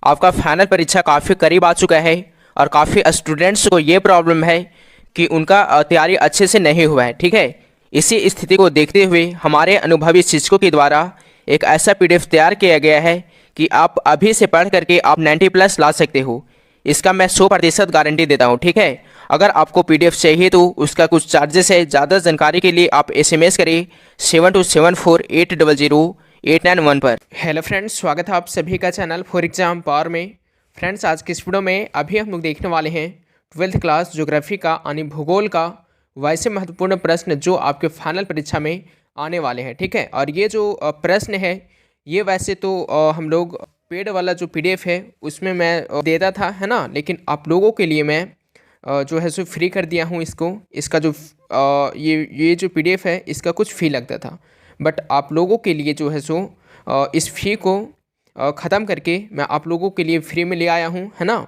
आपका फाइनल परीक्षा काफ़ी करीब आ चुका है और काफ़ी स्टूडेंट्स को ये प्रॉब्लम है कि उनका तैयारी अच्छे से नहीं हुआ है। ठीक है, इसी स्थिति को देखते हुए हमारे अनुभवी शिक्षकों के द्वारा एक ऐसा पीडीएफ तैयार किया गया है कि आप अभी से पढ़ करके आप 90+ ला सकते हो। इसका मैं 100% गारंटी देता हूँ। ठीक है, अगर आपको पीडीएफ चाहिए तो उसका कुछ चार्जेस है। ज़्यादा जानकारी के लिए आप SMS करें 7274800891 पर। हेलो फ्रेंड्स, स्वागत है आप सभी का चैनल फॉर एग्जाम पावर में। फ्रेंड्स, आज की इस वीडियो में अभी हम लोग देखने वाले हैं 12th क्लास ज्योग्राफी का यानी भूगोल का वैसे महत्वपूर्ण प्रश्न जो आपके फाइनल परीक्षा में आने वाले हैं। ठीक है, और ये जो प्रश्न है ये वैसे तो हम लोग पेड वाला जो PDF है उसमें मैं देता था, है ना, लेकिन आप लोगों के लिए मैं जो है सो फ्री कर दिया हूँ इसको। इसका जो ये जो PDF है इसका कुछ फ़ी लगता था, बट आप लोगों के लिए जो है सो इस फ़ी को ख़त्म करके मैं आप लोगों के लिए फ्री में ले आया हूँ, है ना।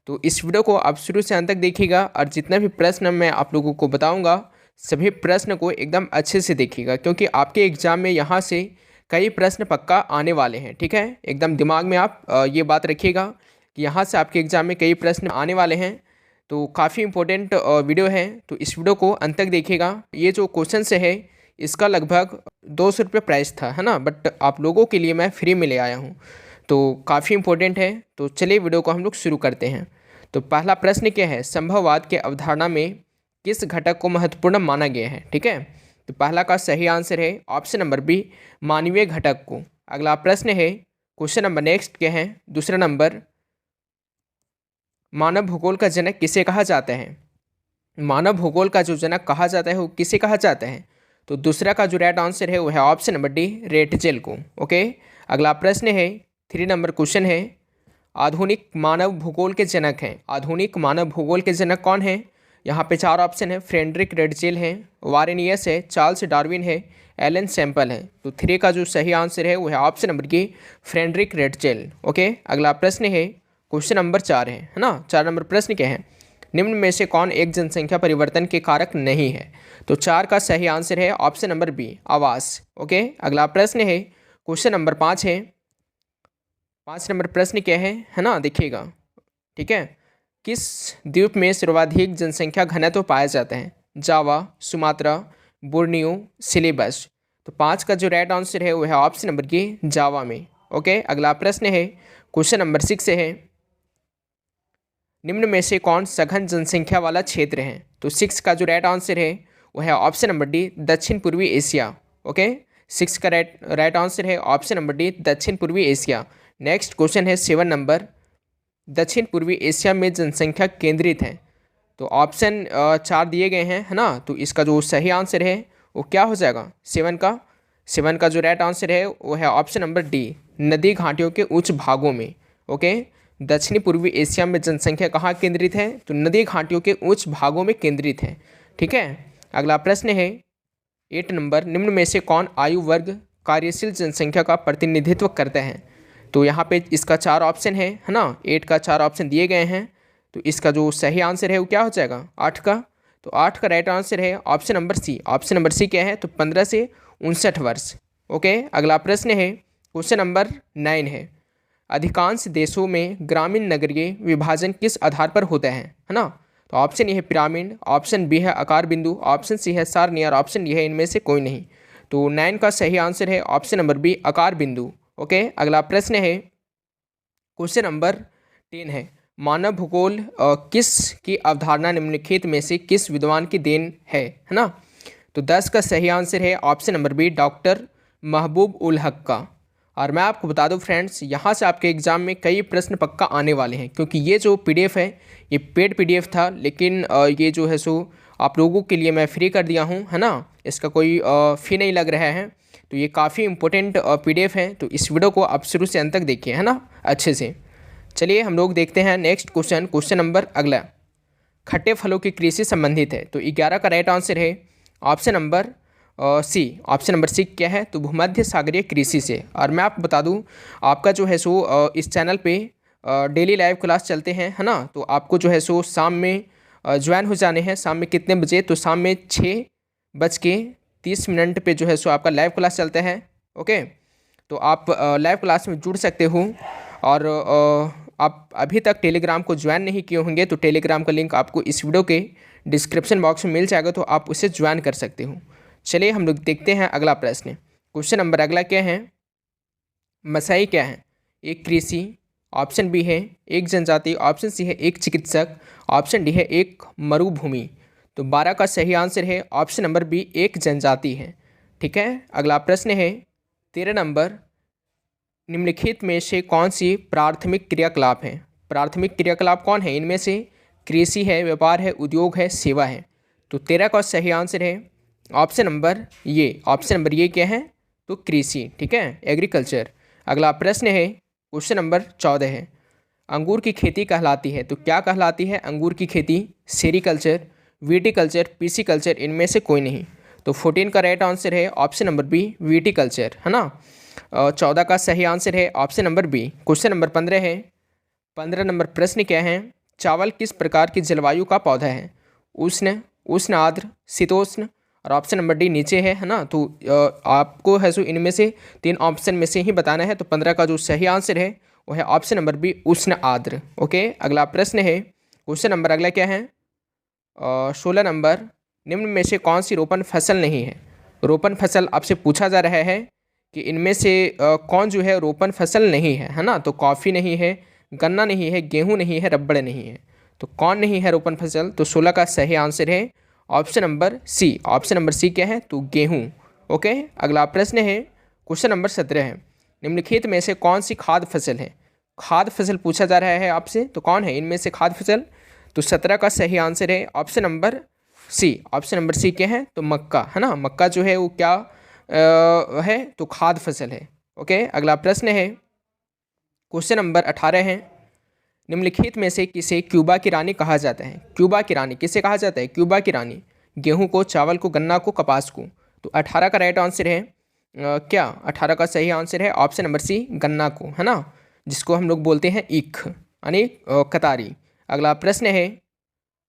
तो इस वीडियो को आप शुरू से अंत तक देखिएगा और जितना भी प्रश्न मैं आप लोगों को बताऊंगा सभी प्रश्न को एकदम अच्छे से देखिएगा, क्योंकि आपके एग्ज़ाम में यहाँ से कई प्रश्न पक्का आने वाले हैं। ठीक है, एकदम दिमाग में आप ये बात रखिएगा कि यहाँ से आपके एग्ज़ाम में कई प्रश्न आने वाले हैं। तो काफ़ी इंपॉर्टेंट वीडियो है, तो इस वीडियो को अंत तक देखिएगा। ये जो क्वेश्चन से है इसका लगभग 200 रुपये प्राइस था, है ना, बट आप लोगों के लिए मैं फ्री में ले आया हूँ, तो काफ़ी इंपॉर्टेंट है। तो चलिए वीडियो को हम लोग शुरू करते हैं। तो पहला प्रश्न क्या है, संभववाद के अवधारणा में किस घटक को महत्वपूर्ण माना गया है। ठीक है, तो पहला का सही आंसर है ऑप्शन नंबर बी, मानवीय घटक को। अगला प्रश्न है क्वेश्चन नंबर नेक्स्ट क्या है, दूसरा नंबर, मानव भूगोल का जनक किसे कहा जाता है। मानव भूगोल का जो जनक कहा जाता है वो किसे कहा जाता है, तो दूसरा का जो राइट आंसर है वो है ऑप्शन नंबर डी, रेटजेल को। ओके, अगला प्रश्न है 3 नंबर क्वेश्चन है, आधुनिक मानव भूगोल के जनक हैं। आधुनिक मानव भूगोल के जनक कौन है, यहाँ पे 4 ऑप्शन है, फ्रेडरिक रेटजेल है, वारेनियस है, चार्ल्स डार्विन है, एलन सैम्पल है। तो 3 का जो सही आंसर है वो है ऑप्शन नंबर की फ्रेडरिक रेटजेल। ओके, अगला प्रश्न है क्वेश्चन नंबर 4 है ना। 4 नंबर प्रश्न क्या है, निम्न में से कौन एक जनसंख्या परिवर्तन के कारक नहीं है। तो 4 का सही आंसर है ऑप्शन नंबर बी, आवास। ओके, अगला प्रश्न है क्वेश्चन नंबर 5 है। 5 नंबर प्रश्न क्या है ना, देखिएगा। ठीक है, किस द्वीप में सर्वाधिक जनसंख्या घनत्व पाया जाता है, जावा, सुमात्रा, बोर्नियो, सिलेबस। तो 5 का जो राइट आंसर है वो है ऑप्शन नंबर की जावा में। ओके, अगला प्रश्न है क्वेश्चन नंबर 6 है, निम्न में से कौन सघन जनसंख्या वाला क्षेत्र है। तो 6 का जो राइट आंसर है वो है ऑप्शन नंबर डी, दक्षिण पूर्वी एशिया। ओके, 6 का राइट आंसर है ऑप्शन नंबर डी, दक्षिण पूर्वी एशिया। नेक्स्ट क्वेश्चन है 7 नंबर, दक्षिण पूर्वी एशिया में जनसंख्या केंद्रित है। तो ऑप्शन 4 दिए गए हैं, है ना, तो इसका जो सही आंसर है वो क्या हो जाएगा, 7 का जो राइट आंसर है वो है ऑप्शन नंबर डी, नदी घाटियों के उच्च भागों में। ओके, दक्षिणी पूर्वी एशिया में जनसंख्या कहाँ केंद्रित है, तो नदी घाटियों के उच्च भागों में केंद्रित है। ठीक है, अगला प्रश्न है 8 नंबर, निम्न में से कौन आयु वर्ग कार्यशील जनसंख्या का प्रतिनिधित्व करता है। तो यहाँ पे इसका 4 ऑप्शन है ना, 8 का 4 ऑप्शन दिए गए हैं, तो इसका जो सही आंसर है वो क्या हो जाएगा, 8 का। तो 8 का राइट आंसर है option number C. Option number C क्या है, तो 15 से 59 वर्ष। ओके, अगला प्रश्न है क्वेश्चन नंबर 9 है, अधिकांश देशों में ग्रामीण नगरीय विभाजन किस आधार पर होता है ना। तो ऑप्शन ए है पिरामिड, ऑप्शन बी है आकार बिंदु, ऑप्शन सी है सारणी और ऑप्शन डी है इनमें से कोई नहीं। तो 9 का सही आंसर है ऑप्शन नंबर बी, आकार बिंदु। ओके, अगला प्रश्न है क्वेश्चन नंबर 10 है, मानव भूगोल किस की अवधारणा निम्नलिखित में से किस विद्वान की देन है ना। तो 10 का सही आंसर है ऑप्शन नंबर बी, डॉक्टर महबूब उल हक का। और मैं आपको बता दूं फ्रेंड्स, यहाँ से आपके एग्ज़ाम में कई प्रश्न पक्का आने वाले हैं, क्योंकि ये जो PDF है ये पेड PDF था, लेकिन ये जो है सो आप लोगों के लिए मैं फ्री कर दिया हूँ, है ना, इसका कोई फ़ी नहीं लग रहा है। तो ये काफ़ी इंपॉर्टेंट PDF है, तो इस वीडियो को आप शुरू से अंत तक देखिए, है ना, अच्छे से। चलिए हम लोग देखते हैं नेक्स्ट क्वेश्चन। क्वेश्चन नंबर अगला, खट्टे फलों की कृषि संबंधित है। तो 11 का राइट आंसर है option number C. Option number C क्या है, तो भूमध्य सागरीय कृषि से। और मैं आपको बता दूं, आपका जो है सो इस चैनल पे डेली लाइव क्लास चलते हैं, है ना, तो आपको जो है सो शाम में ज्वाइन हो जाने हैं। शाम में कितने बजे, तो शाम में 6:30 पे जो है सो आपका लाइव क्लास चलता है। ओके, तो आप लाइव क्लास में जुड़ सकते हो और आप अभी तक टेलीग्राम को ज्वाइन नहीं किए होंगे तो टेलीग्राम का लिंक आपको इस वीडियो के डिस्क्रिप्शन बॉक्स में मिल जाएगा, तो आप उसे ज्वाइन कर सकते हो। चलिए हम लोग देखते हैं अगला प्रश्न। क्वेश्चन नंबर अगला क्या है, मसाई क्या है? एक कृषि, ऑप्शन बी है एक जनजाति, ऑप्शन सी है एक चिकित्सक, ऑप्शन डी है एक मरुभूमि। तो 12 का सही आंसर है ऑप्शन नंबर बी, एक जनजाति है। ठीक है, अगला प्रश्न है 13 नंबर, निम्नलिखित में से कौन सी प्राथमिक क्रियाकलाप है? प्राथमिक क्रियाकलाप कौन है इनमें से? कृषि है, व्यापार है, उद्योग है, सेवा है। तो 13 का सही आंसर है ऑप्शन नंबर ये, ऑप्शन नंबर ये क्या है? तो कृषि। ठीक है, एग्रीकल्चर। अगला प्रश्न है क्वेश्चन नंबर 14 है, अंगूर की खेती कहलाती है, तो क्या कहलाती है अंगूर की खेती? सेरीकल्चर, विटीकल्चर, पीसीकल्चर, इनमें से कोई नहीं। तो 14 का राइट आंसर है ऑप्शन नंबर बी, विटीकल्चर, है ना। 14 का सही आंसर है option number B. Question number 15 है, 15 नंबर प्रश्न क्या है, चावल किस प्रकार की जलवायु का पौधा है? उष्ण, उष्ण आर्द्र, शीतोष्ण, और ऑप्शन नंबर डी नीचे है ना। तो आपको है सो इनमें से 3 ऑप्शन में से ही बताना है। तो 15 का जो सही आंसर है वो है ऑप्शन नंबर बी, उष्ण आर्द्र। ओके, अगला प्रश्न है क्वेश्चन नंबर अगला क्या है, 16 नंबर, निम्न में से कौन सी रोपण फसल नहीं है? रोपण फसल आपसे पूछा जा रहा है कि इनमें से कौन जो है रोपण फसल नहीं है ना। तो कॉफ़ी नहीं है, गन्ना नहीं है, गेहूँ नहीं है, रबड़ नहीं है। तो कौन नहीं है रोपण फसल? तो 16 का सही आंसर है option number C. Option number C क्या है? तो गेहूँ। ओके, अगला प्रश्न है क्वेश्चन नंबर 17 है, निम्नलिखित में से कौन सी खाद्य फसल है? खाद्य फसल पूछा जा रहा है आपसे, तो कौन है इनमें से खाद्य फसल? तो 17 का सही आंसर है option number C. Option number C क्या है? तो मक्का, है ना। मक्का जो है वो क्या है? तो खाद्य फसल है। ओके, अगला प्रश्न है क्वेश्चन नंबर 18 है, निम्नलिखित में से किसे क्यूबा की रानी कहा जाता है? क्यूबा की रानी किसे कहा जाता है? क्यूबा की रानी, गेहूं को, चावल को, गन्ना को, कपास को। तो 18 का राइट आंसर है क्या? 18 का सही आंसर है ऑप्शन नंबर सी, गन्ना को, है ना, जिसको हम लोग बोलते हैं ईख यानी कतारी। अगला प्रश्न है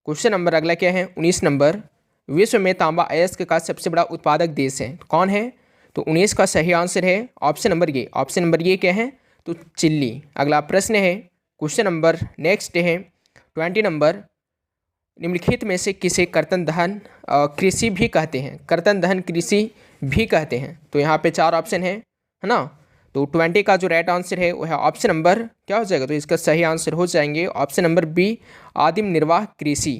क्वेश्चन नंबर अगला क्या है, 19 नंबर, विश्व में तांबा अयस्क का सबसे बड़ा उत्पादक देश है, कौन है? तो 19 का सही आंसर है ऑप्शन नंबर ये। ऑप्शन नंबर ये क्या है? तो चिल्ली। अगला प्रश्न है क्वेश्चन नंबर नेक्स्ट है 20 नंबर, निम्नलिखित में से किसे कर्तन दहन कृषि भी कहते हैं? कर्तन दहन कृषि भी कहते हैं। तो यहाँ पे 4 ऑप्शन है ना। तो 20 का जो राइट आंसर है वो है ऑप्शन नंबर क्या हो जाएगा? तो इसका सही आंसर हो जाएंगे ऑप्शन नंबर बी, आदिम निर्वाह कृषि।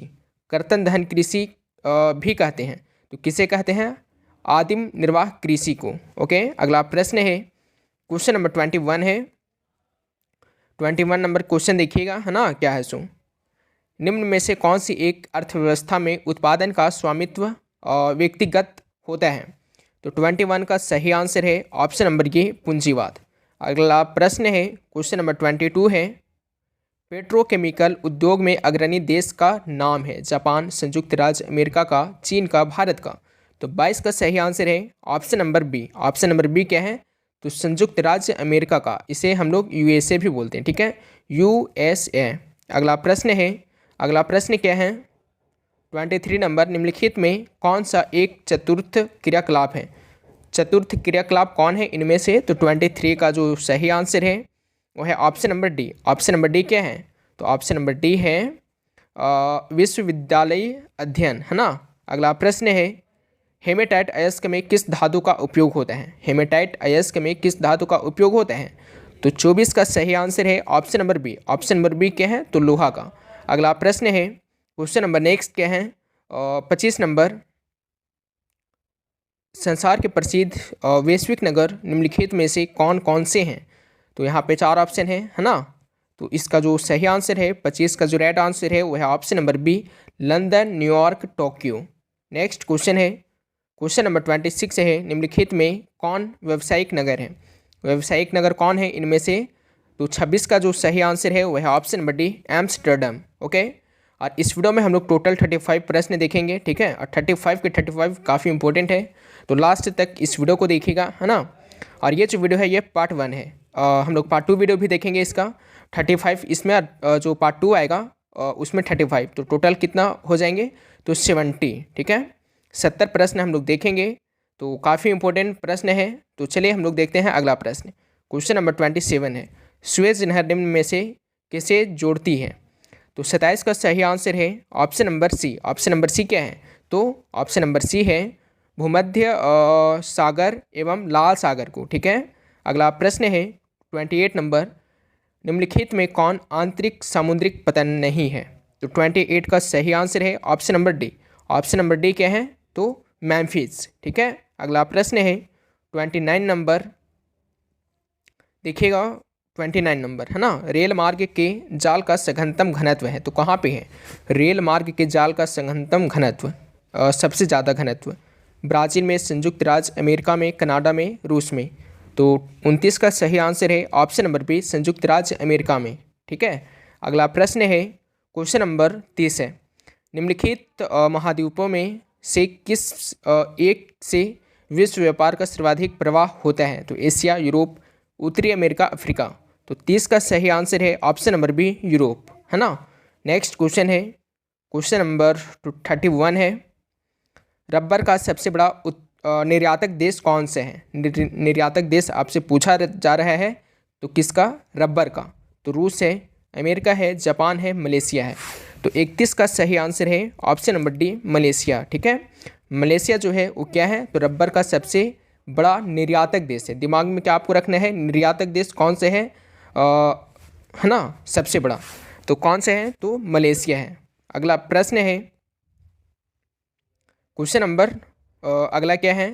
कर्तन दहन कृषि भी कहते हैं। तो किसे कहते हैं? आदिम निर्वाह कृषि को। ओके, अगला प्रश्न है क्वेश्चन नंबर 21 है, 21 नंबर क्वेश्चन देखिएगा, है ना, क्या है सो, निम्न में से कौन सी एक अर्थव्यवस्था में उत्पादन का स्वामित्व व्यक्तिगत होता है? तो 21 का सही आंसर है ऑप्शन नंबर ये, पूंजीवाद। अगला प्रश्न है क्वेश्चन नंबर 22 है, पेट्रोकेमिकल उद्योग में अग्रणी देश का नाम है? जापान, संयुक्त राज्य अमेरिका का, चीन का, भारत का। तो 22 का सही आंसर है option number B. Option number B क्या है? तो संयुक्त राज्य अमेरिका का, इसे हम लोग यूएसए भी बोलते हैं। ठीक है, यूएसए। अगला प्रश्न है, अगला प्रश्न क्या है 23 नंबर, निम्नलिखित में कौन सा एक चतुर्थ क्रियाकलाप है? चतुर्थ क्रियाकलाप कौन है इनमें से? तो 23 का जो सही आंसर है वो है option number D. Option number D क्या है? तो ऑप्शन नंबर डी है विश्वविद्यालयी अध्ययन, है ना। अगला प्रश्न है, हेमेटाइट अयस्क में किस धातु का उपयोग होता है? हेमेटाइट अयस्क में किस धातु का उपयोग होता है? तो 24 का सही आंसर है option number B. Option number B क्या है? तो लोहा का। अगला प्रश्न है क्वेश्चन नंबर नेक्स्ट क्या है 25 नंबर, संसार के प्रसिद्ध वैश्विक नगर निम्नलिखित में से कौन कौन से हैं? तो यहाँ पे 4 ऑप्शन है ना। तो इसका जो सही आंसर है 25 का जो राइट आंसर है वो है option number B, London, New York, Tokyo. Next question है क्वेश्चन नंबर 26 है, निम्नलिखित में कौन व्यावसायिक नगर है? व्यावसायिक नगर कौन है इनमें से? तो 26 का जो सही आंसर है वो है option number D, Amsterdam. Okay, और इस वीडियो में हम लोग टोटल 35 प्रश्न देखेंगे। ठीक है, और 35 के 35 काफ़ी इंपॉर्टेंट है, तो लास्ट तक इस वीडियो को देखिएगा, है ना। और ये जो वीडियो है ये पार्ट 1 है, हम लोग पार्ट 2 वीडियो भी देखेंगे इसका 35, इसमें जो पार्ट 2 आएगा उसमें 35, तो टोटल कितना हो जाएंगे? तो 70। ठीक है, 70 प्रश्न हम लोग देखेंगे, तो काफ़ी इंपॉर्टेंट प्रश्न है। तो चलिए हम लोग देखते हैं अगला प्रश्न। क्वेश्चन नंबर 27 है, सुएज नहर निम्न में से किसे जोड़ती है? तो 27 का सही आंसर है option number C. Option number C क्या है? तो ऑप्शन नंबर सी है भूमध्य सागर एवं लाल सागर को। ठीक है, अगला प्रश्न है 28 नंबर, निम्नलिखित में कौन आंतरिक सामुद्रिक पतन नहीं है? तो 28 का सही आंसर है option number D. Option number D क्या है? तो मैम्फिस। ठीक है, अगला प्रश्न है 29 नंबर, देखिएगा 29 नंबर है ना, रेल मार्ग के जाल का सघनतम घनत्व है, तो कहाँ पे है? रेल मार्ग के जाल का सघनतम घनत्व, सबसे ज़्यादा घनत्व ब्राज़ील में, संयुक्त राज्य अमेरिका में, कनाडा में, रूस में। तो 29 का सही आंसर है ऑप्शन नंबर बी, संयुक्त राज्य अमेरिका में। ठीक है, अगला प्रश्न है क्वेश्चन नंबर 30 है, निम्नलिखित महाद्वीपों में से किस एक से विश्व व्यापार का सर्वाधिक प्रवाह होता है? तो एशिया, यूरोप, उत्तरी अमेरिका, अफ्रीका। तो 30 का सही आंसर है ऑप्शन नंबर बी, यूरोप, है ना। नेक्स्ट क्वेश्चन है क्वेश्चन नंबर 31 है, रबर का सबसे बड़ा निर्यातक देश कौन से है? निर्यातक देश आपसे पूछा जा रहा है, तो किसका? रबर का। तो रूस है, अमेरिका है, जापान है, मलेशिया है। तो 31 का सही आंसर है ऑप्शन नंबर डी, मलेशिया। ठीक है, मलेशिया जो है वो क्या है? तो रबर का सबसे बड़ा निर्यातक देश है। दिमाग में क्या आपको रखना है? निर्यातक देश कौन से है, है ना, सबसे बड़ा, तो कौन से है? तो मलेशिया है। अगला प्रश्न है क्वेश्चन नंबर अगला क्या है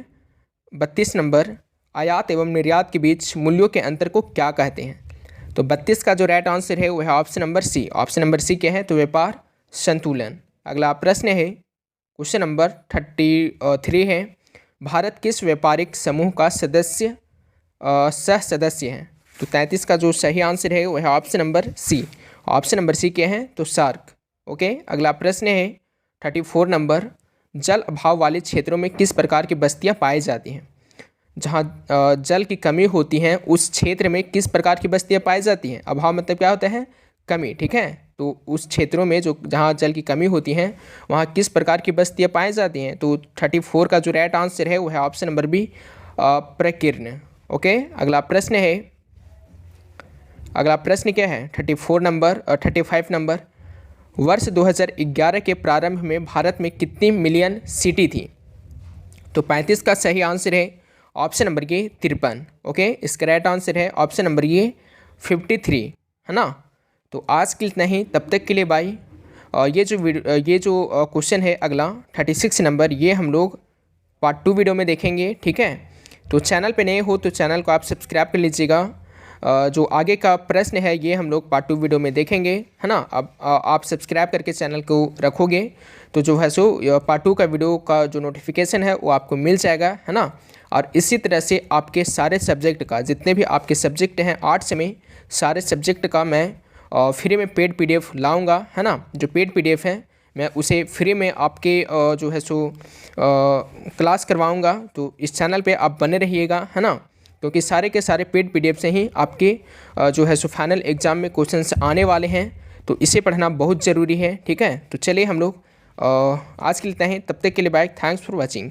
32 नंबर, आयात एवं निर्यात के बीच मूल्यों के अंतर को क्या कहते हैं? तो 32 का जो राइट आंसर है वो है option number C. Option number C क्या है? तो व्यापार संतुलन। अगला प्रश्न है क्वेश्चन नंबर 33 है, भारत किस व्यापारिक समूह का सदस्य सह सदस्य है? तो 33 का जो सही आंसर है वो है option number C. Option number C क्या है? तो सार्क। ओके, अगला प्रश्न है 34 नंबर, जल अभाव वाले क्षेत्रों में किस प्रकार की बस्तियां पाई जाती हैं? जहाँ जल की कमी होती है उस क्षेत्र में किस प्रकार की बस्तियां पाई जाती हैं? अभाव मतलब क्या होता है? कमी। ठीक है, तो उस क्षेत्रों में जो जहाँ जल की कमी होती है वहाँ किस प्रकार की बस्तियाँ पाई जाती हैं? तो 34 का जो राइट आंसर है वो है ऑप्शन नंबर बी, प्रकीर्ण। ओके, अगला प्रश्न है, अगला प्रश्न क्या है 34 नंबर 35 नंबर, वर्ष 2011 के प्रारंभ में भारत में कितनी मिलियन सिटी थी? तो 35 का सही आंसर है ऑप्शन नंबर ये 53। ओके, इसका राइट आंसर है ऑप्शन नंबर ये 53, है ना। तो आज के लिए इतना ही, तब तक के लिए बाय। ये जो क्वेश्चन है अगला 36 नंबर, ये हम लोग पार्ट 2 वीडियो में देखेंगे। ठीक है, तो चैनल पे नए हो तो चैनल को आप सब्सक्राइब कर लीजिएगा। जो आगे का प्रश्न है ये हम लोग पार्ट 2 वीडियो में देखेंगे, है ना। अब आप सब्सक्राइब करके चैनल को रखोगे तो जो है सो पार्ट 2 का वीडियो का जो नोटिफिकेशन है वो आपको मिल जाएगा, है ना। और इसी तरह से आपके सारे सब्जेक्ट का, जितने भी आपके सब्जेक्ट हैं आर्ट्स में, सारे सब्जेक्ट का मैं फ्री में पेड PDF लाऊंगा, है ना। जो पेड PDF है मैं उसे फ्री में आपके जो है सो क्लास करवाऊंगा। तो इस चैनल पे आप बने रहिएगा, है ना, क्योंकि सारे के सारे पेड PDF से ही आपके जो है सो फाइनल एग्ज़ाम में क्वेश्चंस आने वाले हैं। तो इसे पढ़ना बहुत ज़रूरी है। ठीक है, तो चलिए हम लोग आज के लिए इतना ही, तब तक के लिए बाय, थैंक्स फॉर वॉचिंग।